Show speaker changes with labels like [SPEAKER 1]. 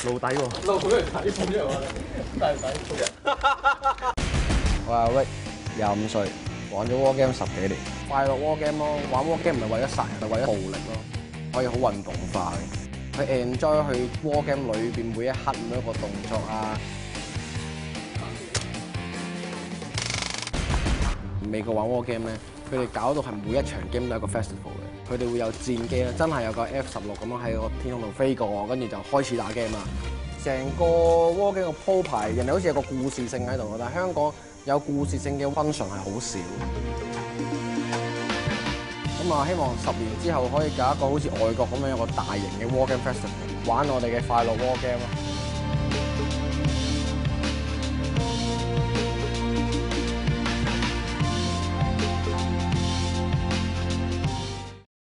[SPEAKER 1] 露底喎。
[SPEAKER 2] 露佢嚟睇咁樣啊？抵唔抵？
[SPEAKER 3] 我係 Rick，25歲，玩咗 War Game 10幾年。快樂 War Game 咯，玩 War Game 唔係為咗殺人，係為咗暴力咯，可以好運動化嘅。佢 enjoy 去 War Game 裏邊每一刻每一個動作啊。美國玩 War Game 咧，佢哋搞到係每一場 game 都係一個 festival 嘅。佢哋會有戰機啦，真係有個 F16咁樣喺個天空度飛過，跟住就開始打 game 啦。成個 War Game 嘅鋪排，人哋好似有個故事性喺度，但係香港有故事性嘅 function 係好少。咁啊，希望10年之後可以搞一個好似外國咁樣有個大型嘅 War Game Festival，玩我哋嘅快樂 War Game 咯。